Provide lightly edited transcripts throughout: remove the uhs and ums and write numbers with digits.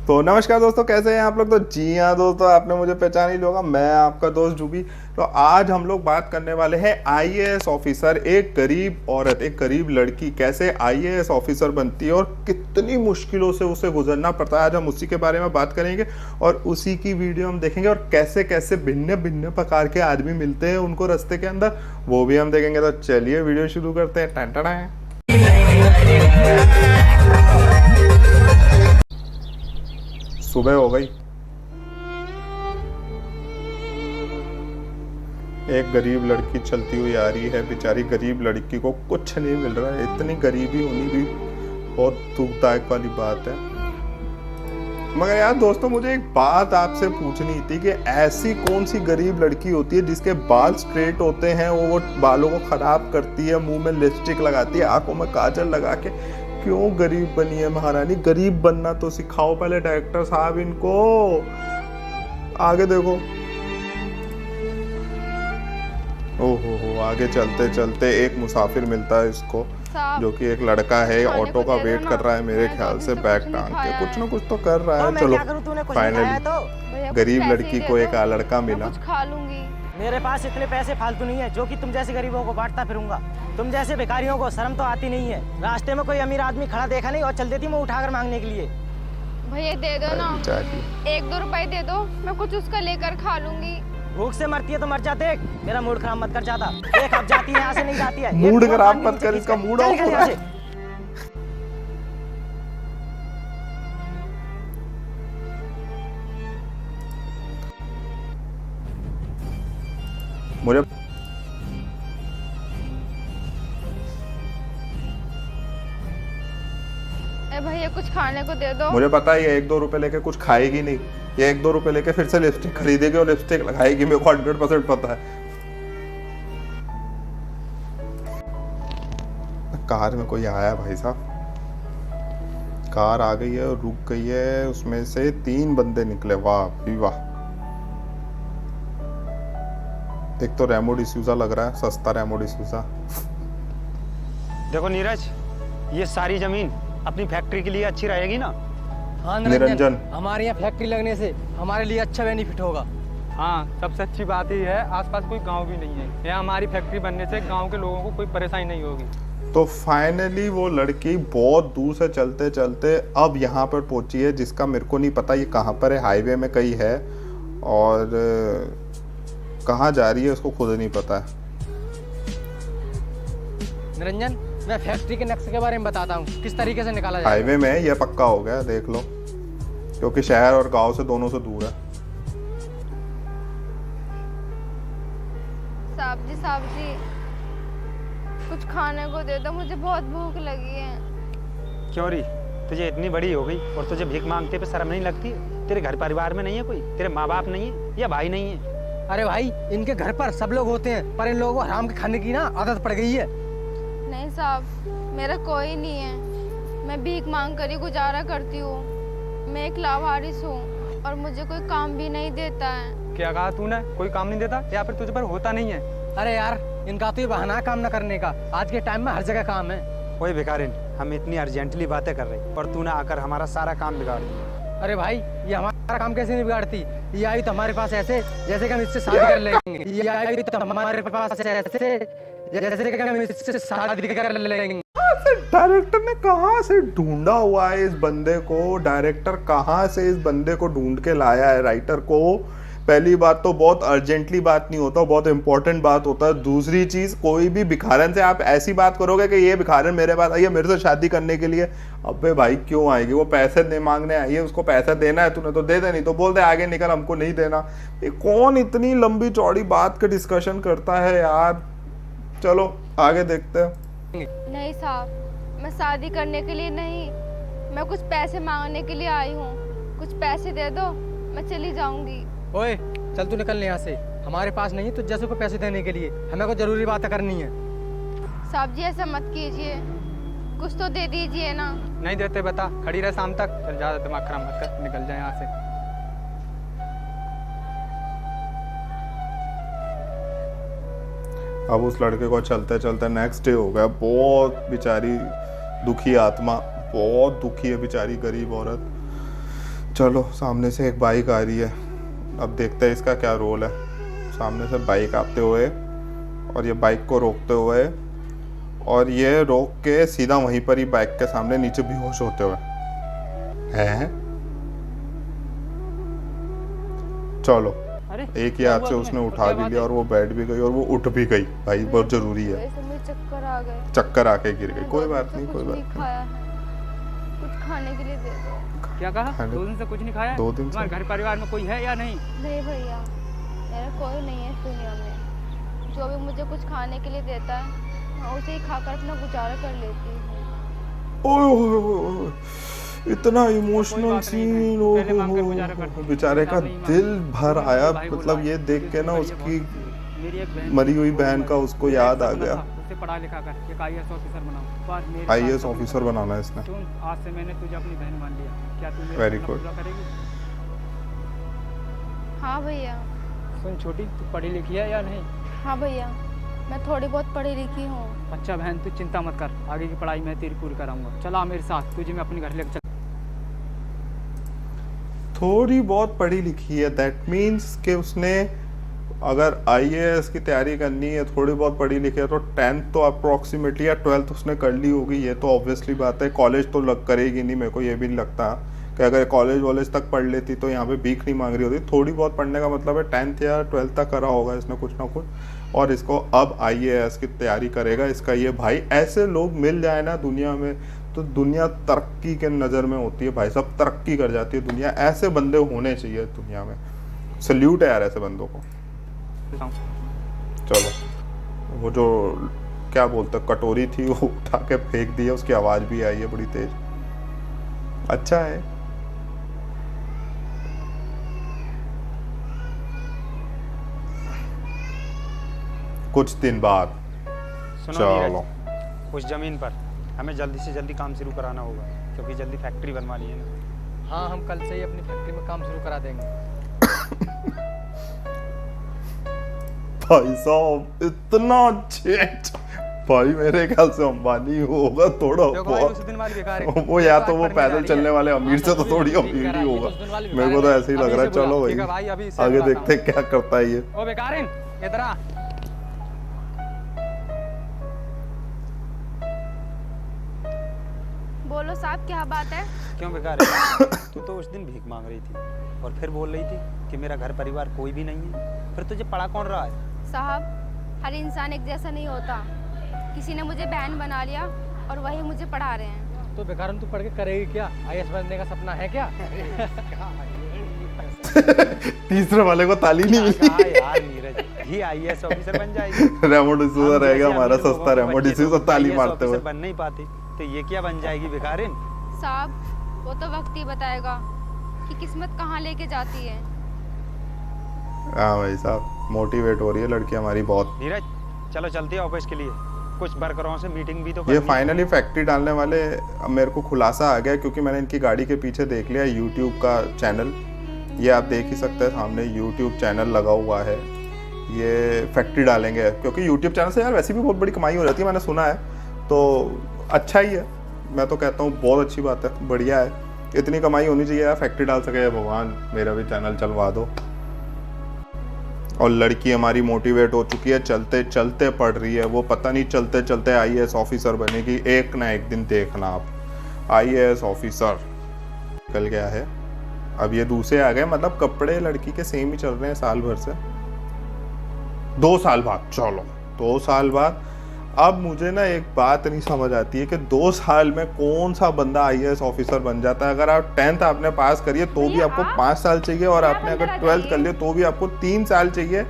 तो नमस्कार दोस्तों, कैसे हैं आप लोग। तो जी हाँ दोस्तों, आपने मुझे पहचान ही लिया होगा, मैं आपका दोस्त जूबी। तो आज हम लोग बात करने वाले हैं आईएएस ऑफिसर, एक गरीब औरत, एक गरीब लड़की कैसे आईएएस ऑफिसर बनती है और कितनी मुश्किलों से उसे गुजरना पड़ता है। आज हम उसी के बारे में बात करेंगे और उसी की वीडियो हम देखेंगे और कैसे कैसे भिन्न भिन्न प्रकार के आदमी मिलते हैं उनको रास्ते के अंदर, वो भी हम देखेंगे। तो चलिए वीडियो शुरू करते हैं। टन टन है। सुबह हो गई, एक गरीब लड़की चलती हुई आ रही है। बेचारी गरीब लड़की को कुछ नहीं मिल रहा है। इतनी गरीबी होनी भी बहुत दुखदायक वाली बात है। मगर यार दोस्तों, मुझे एक बात आपसे पूछनी थी कि ऐसी कौन सी गरीब लड़की होती है जिसके बाल स्ट्रेट होते हैं, वो बालों को खराब करती है, मुंह में लिपस्टिक लगाती है, आंखों में काजल लगा के क्यों गरीब बनी है महारानी। गरीब बनना तो सिखाओ पहले डायरेक्टर साहब इनको। आगे देखो, ओहो, आगे चलते चलते एक मुसाफिर मिलता है इसको, जो कि एक लड़का है, ऑटो का वेट कर रहा है मेरे ख्याल से, बैग टांग के कुछ ना कुछ तो कर रहा है। चलो फाइनली गरीब लड़की को एक लड़का मिला। मेरे पास इतने पैसे फालतू नहीं है जो कि तुम जैसे गरीबों को बांटता फिरूंगा। तुम जैसे भिखारियों को शर्म तो आती नहीं है। रास्ते में कोई अमीर आदमी खड़ा देखा नहीं और चल देती मैं उठाकर मांगने के लिए। भैया दे दो ना, 1-2 रुपए दे दो, मैं कुछ उसका लेकर खा लूंगी। भूख से मरती है तो मर जा। देख मेरा मूड खराब मत कर ज्यादा। देख अब जाती है, यहाँ से नहीं जाती है। मूड खराब मत कर, इसका मूड ऑफ हो रहा है। मुझे भैया कुछ खाने को दे दो। मुझे पता है ये 1-2 रुपए लेके कुछ खाएगी नहीं, ये 1-2 रुपए लेके फिर से लिपस्टिक खरीदेगी और लिपस्टिक लगाएगी, मेरे को 100% पता है। कार में कोई आया भाई साहब, कार आ गई है और रुक गई है, उसमें से 3 बंदे निकले। वाह भी वाह। एक तो रेमो डिसूजा लग रहा है, सस्ता रेमो डिसूजा। देखो नीरज, ये सारी जमीन अपनी फैक्ट्री के लिए अच्छी रहेगी ना। हाँ निरंजन, हमारे यहाँ फैक्ट्री लगने से हमारे लिए अच्छा बेनिफिट होगा। हाँ, सबसे अच्छी बात ही है आसपास कोई गांव भी नहीं है। यहाँ हमारी फैक्ट्री बनने से गांव के लोगों को कोई परेशानी नहीं होगी। तो फाइनली वो लड़की बहुत दूर से चलते चलते अब यहाँ पर पहुंची है, जिसका मेरे को नहीं पता ये कहाँ पर है, हाईवे में कहीं है और कहाँ जा रही है उसको खुद नहीं पता है। निरंजन, मैं फैक्ट्री के नक्शे के बारे में बताता हूँ, किस तरीके से निकाला जाए। हाईवे में है, ये पक्का हो गया, देख लो, क्योंकि शहर और गांव से दोनों से दूर है। साहब जी कुछ खाने को दे दो, मुझे बहुत भूख लगी है। क्यों री, तुझे इतनी बड़ी हो गई और तुझे भीख मांगते पे शर्म नहीं लगती है? तेरे घर परिवार में नहीं है कोई? तेरे माँ बाप नहीं है या भाई नहीं है? अरे भाई, इनके घर पर सब लोग होते हैं, पर इन लोगों को हराम के खाने की ना आदत पड़ गई है। नहीं साहब, मेरा कोई नहीं है, मैं भीख मांग कर ही गुजारा करती हूँ। मैं एक लावारिस हूँ और मुझे कोई काम भी नहीं देता है। क्या कहा तूने? कोई काम नहीं देता या फिर तुझ पर होता नहीं है? अरे यार, इनका तो ये बहाना काम न करने का। आज के टाइम में हर जगह काम है। ओए भिखारिन, हम इतनी अर्जेंटली बातें कर रहे और तूने आकर हमारा सारा काम बिगाड़ दिया। अरे भाई, ये हमारा काम कैसे नहीं बिगाड़ती? ये आई तो हमारे पास ऐसे जैसे कि हम इससे शादी कर लेंगे। ये आई तो हमारे पास ऐसे जैसे कि हम इससे शादी कर लेंगे। डायरेक्टर ने कहाँ से ढूंढा हुआ है इस बंदे को? डायरेक्टर कहाँ से इस बंदे को ढूंढ के लाया है राइटर को? पहली बात तो बहुत अर्जेंटली बात नहीं होता, बहुत इंपॉर्टेंट बात होता है। दूसरी चीज, कोई भी भिखारन से आप ऐसी बात करोगे कि ये भिखारन मेरे पास आई है मेरे से शादी करने के लिए, अबे भाई क्यों आएगी? वो पैसे दे मांगने आई है, उसको पैसा देना है तूने तो दे दे, नहीं तो बोल दे आगे निकल, हमको नहीं देना। ये कौन इतनी लंबी चौड़ी बात का डिस्कशन करता है यार। चलो आगे देखते हैं। नहीं साहब, मैं शादी करने के लिए नहीं, मैं कुछ पैसे मांगने के लिए आई हूँ। कुछ पैसे दे दो, मैं चली जाऊंगी। ओए चल, तू निकल यहाँ से। हमारे पास नहीं है तुझ जैसे को पैसे देने के लिए, हमें को जरूरी बातें करनी है। साहब जी ऐसा मत कीजिए, कुछ तो दे दीजिए ना। नहीं देते बता, खड़ी रहे शाम तक। चल ज्यादा दिमाग खराब मत कर, निकल जाए यहाँ से। अब उस लड़के को चलते चलते नेक्स्ट डे हो गया। बहुत बेचारी दुखी आत्मा, बहुत दुखी है बेचारी गरीब औरत। चलो सामने से एक बाइक आ रही है, अब देखते हैं इसका क्या रोल है। सामने से बाइक आते हुए और ये बाइक को रोकते हुए और ये रोक के सीधा वहीं पर ही बाइक के सामने नीचे बेहोश होते हुए हैं। चलो अरे एक ही हाथ से उसने उठा भी लिया और वो बैठ भी गई और वो उठ भी गई। भाई बहुत जरूरी है। वैसे मुझे चक्कर आ गए। चक्कर आके गिर गई, कोई मैंने बात नहीं, कुछ कोई बात नहीं नहीं। खाया है, कुछ खाने के लिए दे दो। क्या कहा? खाने- 2 दिन से कुछ नहीं खाया? 2 दिन से? तुम्हारे घर परिवार में कोई है या नहीं? नहीं भैया, मेरा कोई नहीं है इस दुनिया में। जो भी मुझे कुछ खाने के लिए देता है मैं उसे ही खाकर अपना गुजारा कर लेती हूँ। ओए ओए ओए ओए, इतना इमोशनल कोई बात नहीं सीन, भाई, पहले मांग कर गुजारा करते हैं। बेचारे का नहीं दिल मांगते। भर मेरा आया। भाई बोल मतलब रहा ये है, देख के ना इसके उसकी मेरी एक बहन मरी हुई बहन का उसको याद आ गया। उसे पढ़ा लिखा कर एक IAS ऑफिसर बनाओ। पर मेरे IAS साथ ऑफिसर बनाना है इसने। सुन, आज से मैंने तुझे अपनी बहन मान लिया। क्या तू मेरा Very सपना good. पूरा करेगी? हाँ भैया। सुन छोटी, तू पढ़ी लिखी है या नहीं? हाँ भैया, मैं थोड़ी बहुत पढ़ी लिखी हूँ। अच्छा बहन, तू चिंता मत कर, आगे की पढ़ाई मैं तेरी पूरी कराऊंगा। चला मेरे साथ, तुझे मैं अपने घर लेकर चल। थोड़ी बहुत पढ़ी लिखी है, दैट मीन्स कि उसने अगर IAS की तैयारी करनी है, थोड़ी बहुत पढ़ी लिखी है, तो 10th तो अप्रोक्सीमेटली या 12th उसने कर ली होगी। ये तो ऑब्वियसली बात है। कॉलेज तो लग करेगी नहीं, मेरे को ये भी नहीं लगता कि अगर कॉलेज वॉलेज तक पढ़ लेती तो यहाँ पे भीख नहीं मांग रही होती। थोड़ी बहुत पढ़ने का मतलब है 10th या 12th तक करा होगा इसने कुछ ना कुछ, और इसको अब IAS की तैयारी करेगा इसका ये भाई। ऐसे लोग मिल जाए ना दुनिया में तो दुनिया तरक्की के नज़र में होती है भाई, सब तरक्की कर जाती है दुनिया। ऐसे बंदे होने चाहिए दुनिया में। सल्यूट है यार ऐसे बंदों को। चलो, वो जो क्या बोलते कटोरी थी वो उठा के फेंक दी है, उसकी आवाज भी आई है बड़ी तेज। अच्छा है। कुछ दिन बाद सुनो चलो, नीरज, उस जमीन पर हमें जल्दी से जल्दी काम शुरू कराना होगा क्योंकि जल्दी फैक्ट्री बनवानी है ना। हाँ, हम कल से ही अपनी फैक्ट्री में काम शुरू करा देंगे। भाई साहब इतना चेंज, भाई मेरे ख्याल से अंबानी होगा थोड़ा देखो भाई, बहुत। उस दिन वाली बेकार है। वो या तो वो आज पर पैदल मेरी चलने गाड़ी वाले है। अमीर से तो थोड़ी अमीर ही होगा। मेरे को तो ऐसे ही लग रहा है। चलो ठीक है भाई, भाई अभी इससे आगे बुलाता देखते हैं क्या करता है ये। ओ बेकारिन, इधर आ। बोलो साहब, क्या बात है? क्यों बेकार है? तू तो उस दिन भीख मांग रही थी और फिर बोल रही थी कि मेरा घर परिवार कोई भी नहीं है, फिर तुझे पढ़ा कौन रहा है? साहब, हर इंसान एक जैसा नहीं होता। किसी ने मुझे बहन बना लिया और वही मुझे पढ़ा रहे हैं। तो बेकार तू पढ़ के करेगी क्या? IAS बनने का सपना है क्या? तीसरे वाले को ताली नहीं मिली। कहा यार नीरज, ही IAS ऑफिसर बन जाएगी। रेमो डिसूजा हम रहेगा जैसे हमारा अमीर लोगों सस्ता के रेमो बच्चे डिसूजा तो ताली IAS मारते हुए। ऑफिसर बन नहीं पाते, तो ये क्या बन जाएगी बेकारिन? साहब, वो तो वक्त ही बताएगा कि किस्मत कहाँ लेके जाती है। हाँ भाई साहब, मोटिवेट हो रही है लड़की हमारी बहुत। नीरज, चलो चलते हैं ऑफिस के लिए, कुछ वर्करों से मीटिंग भी तो ये करनी है। फाइनली फैक्ट्री डालने वाले, अब मेरे को खुलासा आ गया क्योंकि मैंने इनकी गाड़ी के पीछे देख लिया YouTube का चैनल। ये आप देख ही सकते हैं सामने YouTube चैनल लगा हुआ है। ये फैक्ट्री डालेंगे क्योंकि YouTube चैनल से यार वैसे भी बहुत बड़ी कमाई हो जाती है, मैंने सुना है। तो अच्छा ही है, मैं तो कहता हूँ बहुत अच्छी बात है, बढ़िया है। इतनी कमाई होनी चाहिए यार, फैक्ट्री डाल सके भगवान, मेरा भी चैनल चलवा दो। और लड़की हमारी मोटिवेट हो चुकी है, चलते चलते पढ़ रही है। वो पता नहीं चलते चलते IAS ऑफिसर बनेगी, एक ना एक दिन देखना आप। IAS ऑफिसर निकल गया है। अब ये दूसरे आ गए, मतलब कपड़े लड़की के सेम ही चल रहे हैं साल भर से। 2 साल बाद, चलो 2 साल बाद। अब मुझे ना एक बात नहीं समझ आती है कि 2 साल में कौन सा बंदा IAS ऑफिसर बन जाता है। अगर आप 10th आपने पास करिए तो भी आपको 5 साल चाहिए, और आपने अगर 12th कर लिया तो भी आपको 3 साल चाहिए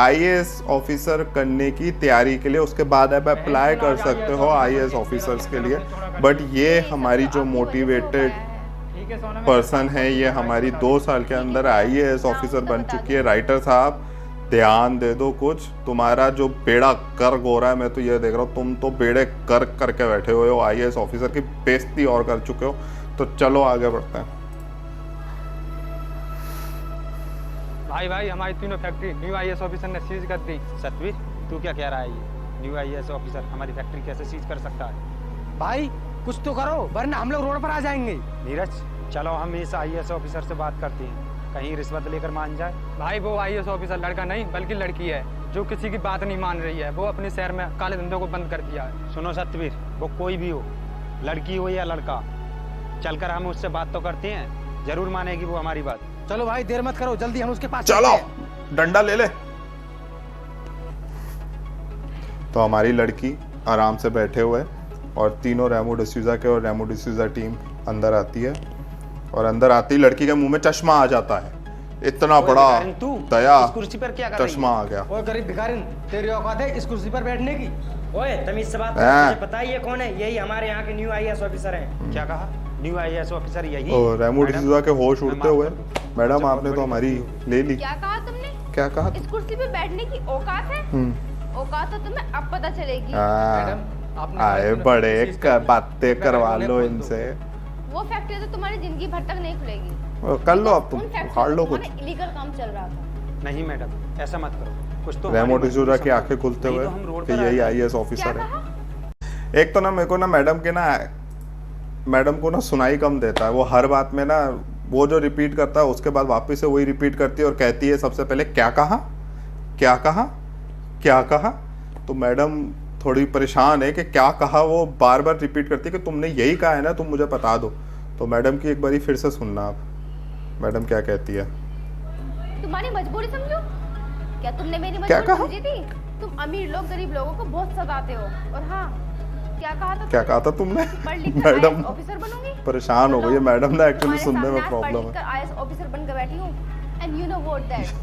IAS ऑफिसर करने की तैयारी के लिए। उसके बाद आप अप्लाई कर सकते हो IAS ऑफिसर्स के लिए। बट ये हमारी जो मोटिवेटेड ठीक है सोना, मैं पर्सन है, ये हमारी 2 साल के अंदर IAS ऑफिसर बन चुकी है। राइटर साहब ध्यान दे दो कुछ, तुम्हारा जो बेड़ा गर्क हो रहा है, मैं तो ये देख रहा हूँ, तुम तो बेड़े गर्क करके बैठे हुए हो। IAS ऑफिसर की बेइज्जती और कर चुके हो। तो चलो आगे बढ़ते हैं। भाई भाई, हमारी तीनों फैक्ट्री न्यू IAS ऑफिसर ने सीज कर दी। सतवीर, तू क्या कह रहा है? ये न्यू IAS ऑफिसर हमारी फैक्ट्री कैसे सीज कर सकता है? भाई कुछ तो करो, वरना हम लोग रोड पर आ जाएंगे। नीरज, चलो हम इस IAS ऑफिसर से बात करते हैं, कहीं रिश्वत लेकर मान जाए। भाई वो IAS ऑफिसर लड़का नहीं बल्कि लड़की है, जो किसी की बात नहीं मान रही है। वो अपने शहर में काले धंधों को बंद कर दिया है। सुनो सतवीर, वो कोई भी हो, लड़की हो या लड़का, चलकर हम उससे बात तो करते हैं, जरूर मानेगी वो हमारी बात। चलो भाई देर मत करो, जल्दी हम उसके पास चलो चलते हैं। डंडा ले ले। तो हमारी लड़की आराम से बैठे हुए और तीनों रेमो डिसूजा के और रेमो डिसूजा टीम अंदर आती है, और अंदर आती लड़की के मुंह में चश्मा आ जाता है। इतना ओए बड़ा भिखारिन, तू दया, इस कुर्सी पर क्या कर रही चश्मा है? आ गया। ओए गरीब भिखारिन, तेरी औकात है इस कुर्सी पर बैठने की? ओए तमीज से बात हाँ। कर, तुझे पता ही है कौन है? यही हमारे यहाँ के न्यू IAS ऑफिसर हैं। क्या कहा? न्यू IAS ऑफिसर यही? और रेमो मैडम, डिसूजा के होश मैं उड़ते माफ हुए, कर दूं। मैडम अच्छा, आपने बहुत तो बड़ी हमारी गलती ले ली। क्या कहा तुमने? क्या कहा? इस कुर्सी पे बैठने की औकात है? औकात तो तुम्हें अब पता चलेगी। मैडम, आपने आए हमारी बड़े कोशिश कर दी। बातें करवा उन्हें लो खोल दो। इनसे। वो फैक्ट्री तो तुम्हारी जिंदगी भर तक नहीं खुलेगी। कर लो अब तुम, उन फैक्ट्री उखाड़ में लो कुछ। तुम्हारा इलीगल काम चल रहा था। नहीं मैडम, ऐसा मत करो, कुछ तो रेमो हमारी डिसूजा मजबूरी की समझो। आंखें खुलते नहीं हुए तो हम रोड कि पर यही आ जाएंगे। IAS क्या ऑफिसर है। कहा? एक तो ना मेरे को ना मैडम को ना सुनाई कम देता है। वो हर बात में ना वो जो रिपीट करता है उसके बाद वापस से वही रिपीट करती है और कहती है सबसे पहले क्या कहा, क्या कहा, क्या कहा। तो मैडम थोड़ी परेशान है कि क्या कहा, वो बार बार रिपीट करती है कि तुमने यही कहा है ना, तुम मुझे बता दो। तो मैडम की एक बारी फिर से सुनना आप, मैडम क्या कहती है। तुम्हारी मजबूरी समझो। क्या तुमने मेरी क्या मजबूरी कहा? समझी थी? तुम अमीर लोग गरीब लोगों को बहुत सताते हो। और हाँ, क्या कहा था? क्या कहा था तुमने? पढ़ लिख कर मैडम IAS ऑफिसर बनूंगी। परेशान हो गई है मैडम ना, एक्चुअली तुम्हारे सुनने में सामने आज प्रॉब्लम पढ़ लिख है। कर IAS ऑफिसर बनकर बैठी हूँ। And you know what that,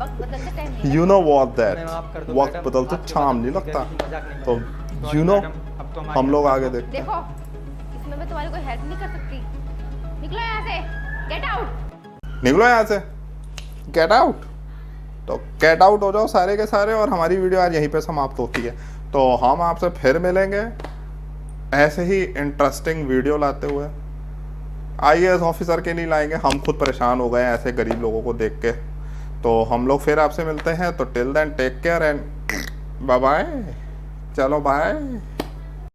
वक्त बदलते टाइम नहीं यू नो व्हाट हमें माफ कर दैट, दो वक्त मैडम, बदलते आपके चाम बाद नहीं अपनी लगता। गरीबी की मजाक नहीं तो बनाएंगे। यू नो, अब तो हमारी हम लोग आगे देखते हैं। देखो, इसमें मैं तुम्हारी कोई हेल्प नहीं कर सकती। निकलो यहाँ से, गेट आउट। निकलो यहाँ से, गेट आउट। तो गेट आउट हो जाओ सारे के सारे, और हमारी वीडियो आज यहीं पे समाप्त होती है। तो हम आपसे फिर मिलेंगे ऐसे ही इंटरेस्टिंग वीडियो लाते हुए। IAS ऑफिसर के नहीं लाएंगे, हम खुद परेशान हो गए हैं ऐसे गरीब लोगों को देख के। तो हम लोग फिर आपसे मिलते हैं। तो till then take care and bye bye. चलो बाय।